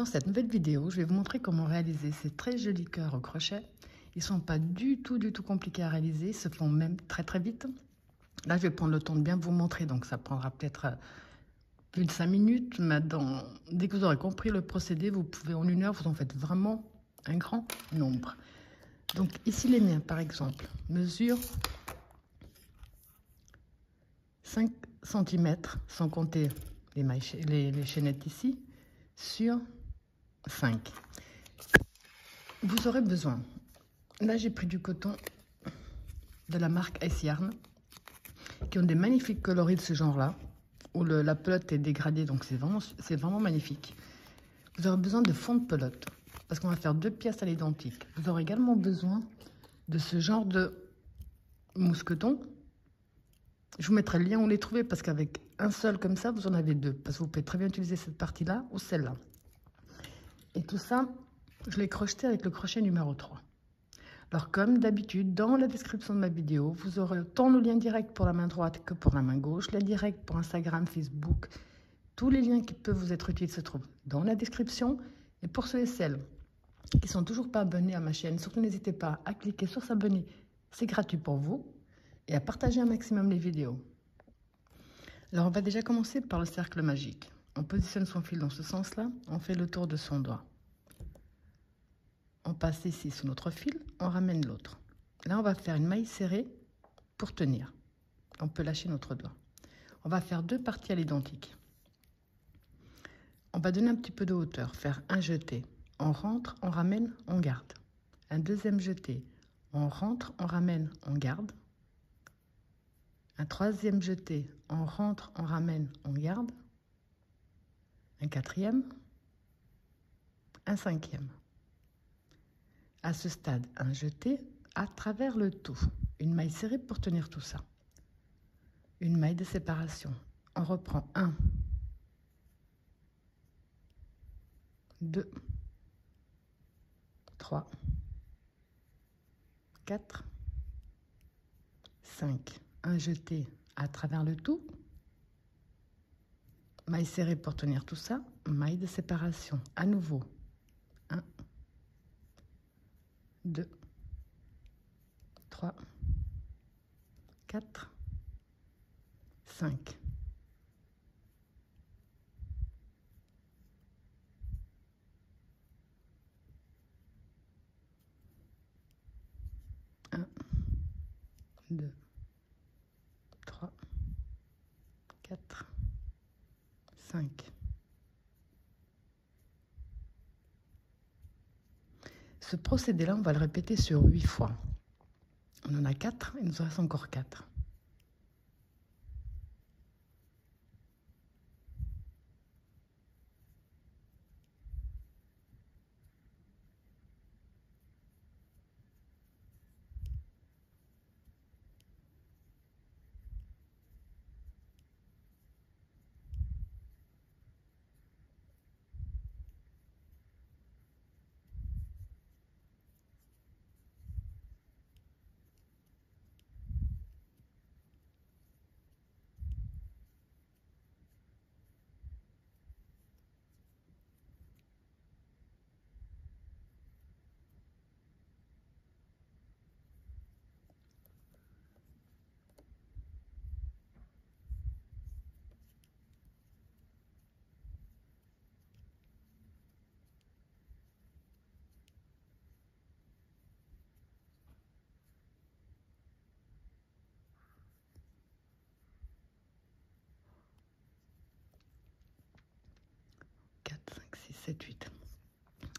Dans cette nouvelle vidéo, je vais vous montrer comment réaliser ces très jolis cœurs au crochet. Ils ne sont pas du tout compliqués à réaliser, ils se font même très vite. Là, je vais prendre le temps de bien vous montrer, donc ça prendra peut-être plus de 5 minutes. Mais dès que vous aurez compris le procédé, vous pouvez en 1 heure, vous en faites vraiment un grand nombre. Donc ici, les miens, par exemple, mesurent 5 cm, sans compter les chaînettes ici, sur 5. Vous aurez besoin, là j'ai pris du coton de la marque Ice Yarn, qui ont des magnifiques coloris de ce genre-là, où la pelote est dégradée, donc c'est vraiment magnifique. Vous aurez besoin de fond de pelote, parce qu'on va faire 2 pièces à l'identique. Vous aurez également besoin de ce genre de mousqueton. Je vous mettrai le lien où les trouver, parce qu'avec un seul comme ça, vous en avez 2, parce que vous pouvez très bien utiliser cette partie-là ou celle-là. Et tout ça, je l'ai crocheté avec le crochet numéro 3. Alors, comme d'habitude, dans la description de ma vidéo, vous aurez autant le lien direct pour la main droite que pour la main gauche, le direct pour Instagram, Facebook. Tous les liens qui peuvent vous être utiles se trouvent dans la description. Et pour ceux et celles qui ne sont toujours pas abonnés à ma chaîne, surtout n'hésitez pas à cliquer sur s'abonner, c'est gratuit pour vous, et à partager un maximum les vidéos. Alors, on va déjà commencer par le cercle magique. On positionne son fil dans ce sens-là, on fait le tour de son doigt. On passe ici sous notre fil, on ramène l'autre. Là, on va faire une maille serrée pour tenir. On peut lâcher notre doigt. On va faire 2 parties à l'identique. On va donner un petit peu de hauteur, faire un jeté. On rentre, on ramène, on garde. Un deuxième jeté. On rentre, on ramène, on garde. Un troisième jeté. On rentre, on ramène, on garde. Un quatrième. Un cinquième. À ce stade, un jeté à travers le tout. Une maille serrée pour tenir tout ça. Une maille de séparation. On reprend 1, 2, 3, 4, 5. Un jeté à travers le tout. Maille serrée pour tenir tout ça. Maille de séparation. À nouveau. 1, 2, 3, 4, 5. Un, 2, 3, 4, 5. Ce procédé-là, on va le répéter sur 8 fois. On en a 4, il nous reste encore 4.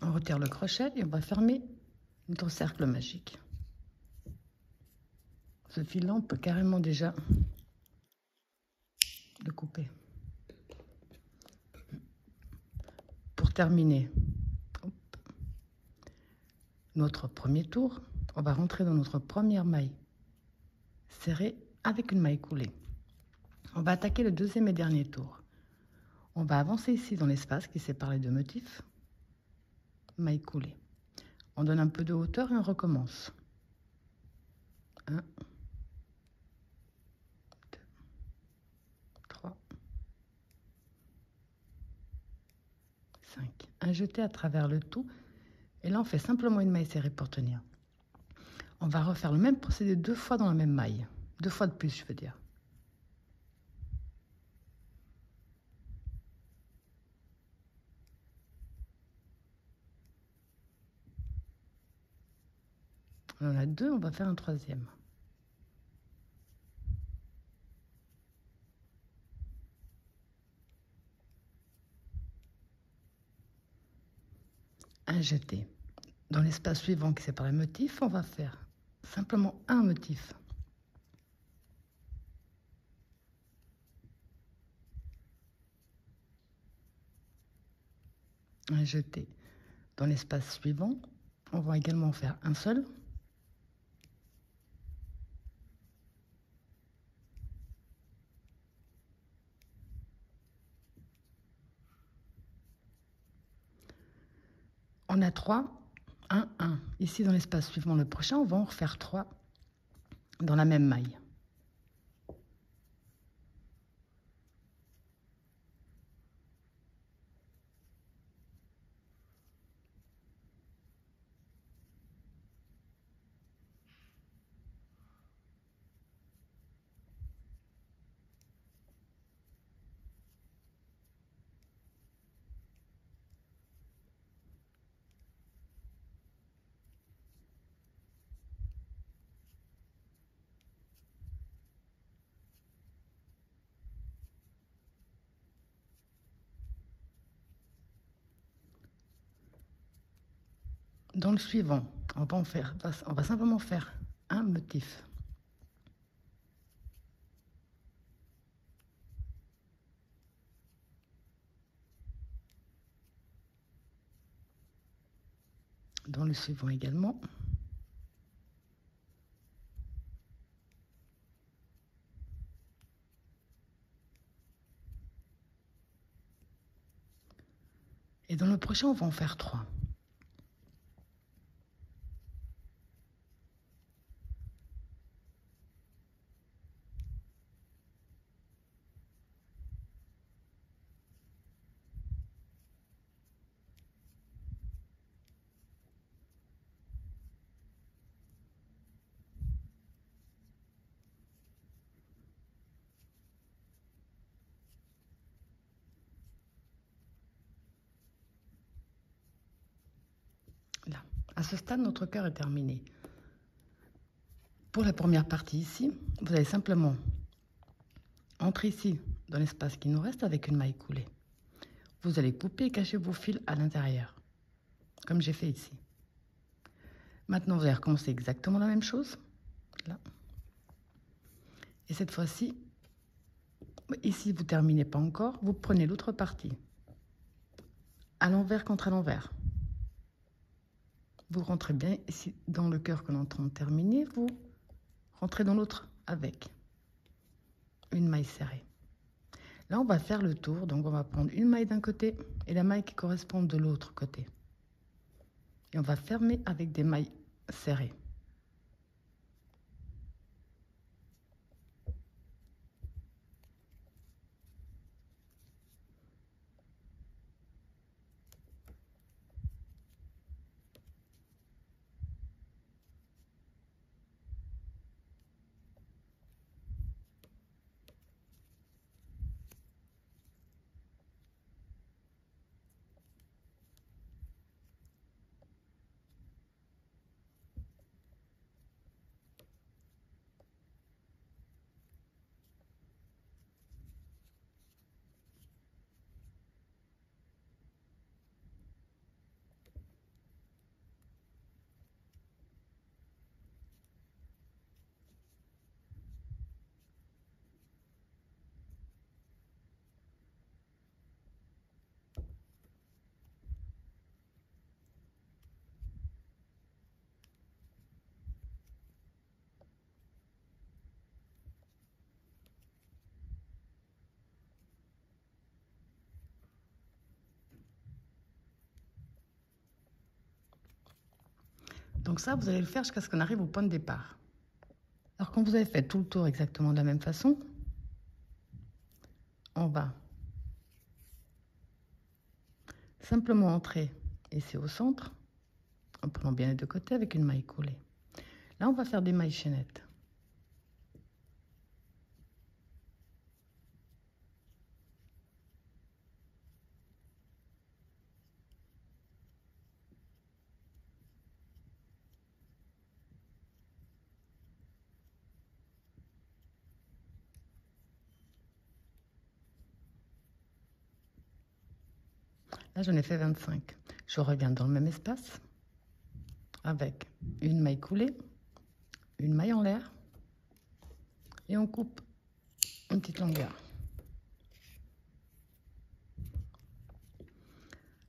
On retire le crochet et on va fermer notre cercle magique. Ce fil-là, on peut carrément déjà le couper. Pour terminer notre premier tour, on va rentrer dans notre première maille serrée avec une maille coulée. On va attaquer le deuxième et dernier tour. On va avancer ici dans l'espace qui sépare les 2 motifs. Maille coulée. On donne un peu de hauteur et on recommence. 1, 2, 3, 5. un jeté à travers le tout. Et là, on fait simplement une maille serrée pour tenir. On va refaire le même procédé 2 fois dans la même maille. 2 fois de plus, je veux dire. On en a 2, on va faire un troisième. Un jeté. Dans l'espace suivant qui sépare les motifs, on va faire simplement un motif. Un jeté. Dans l'espace suivant, on va également faire un seul. On a 3, 1, 1. Ici, dans l'espace suivant, le prochain, on va en refaire 3 dans la même maille. Dans le suivant, on va simplement faire un motif. Dans le suivant également. Et dans le prochain, on va en faire 3. Là, à ce stade, notre cœur est terminé. Pour la première partie ici, vous allez simplement entrer ici dans l'espace qui nous reste avec une maille coulée. Vous allez couper et cacher vos fils à l'intérieur, comme j'ai fait ici. Maintenant, vous allez recommencer exactement la même chose, là. Et cette fois-ci, ici, vous ne terminez pas encore, vous prenez l'autre partie, à l'envers contre à l'envers. Vous rentrez bien ici dans le cœur que l'on est en train de terminer, vous rentrez dans l'autre avec une maille serrée. Là, on va faire le tour, donc on va prendre une maille d'un côté et la maille qui correspond de l'autre côté. Et on va fermer avec des mailles serrées. Donc ça, vous allez le faire jusqu'à ce qu'on arrive au point de départ. Alors quand vous avez fait tout le tour exactement de la même façon, on va Simplement entrer ici au centre, en prenant bien les deux côtés avec une maille coulée. Là, on va faire des mailles chaînettes. Là, j'en ai fait 25. Je reviens dans le même espace avec une maille coulée, une maille en l'air et on coupe une petite longueur.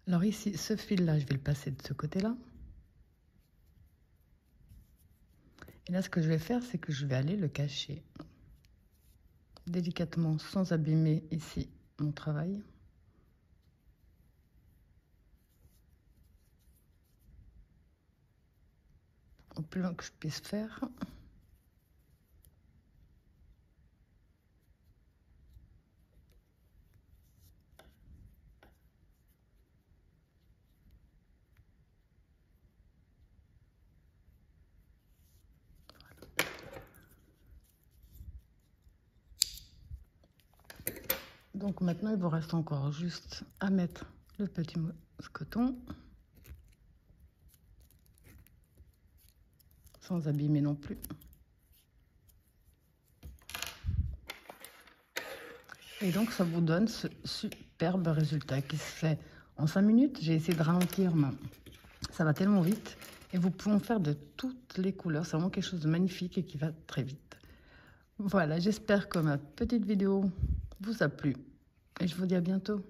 Alors ici, ce fil-là, je vais le passer de ce côté-là. Et là, ce que je vais faire, c'est que je vais aller le cacher délicatement sans abîmer ici mon travail. Au plus loin que je puisse faire. Donc maintenant, il vous reste encore juste à mettre le petit mousqueton. Sans abîmer non plus. Et donc, ça vous donne ce superbe résultat qui se fait en 5 minutes. J'ai essayé de ralentir, mais ça va tellement vite. Et vous pouvez en faire de toutes les couleurs. C'est vraiment quelque chose de magnifique et qui va très vite. Voilà, j'espère que ma petite vidéo vous a plu. Et je vous dis à bientôt.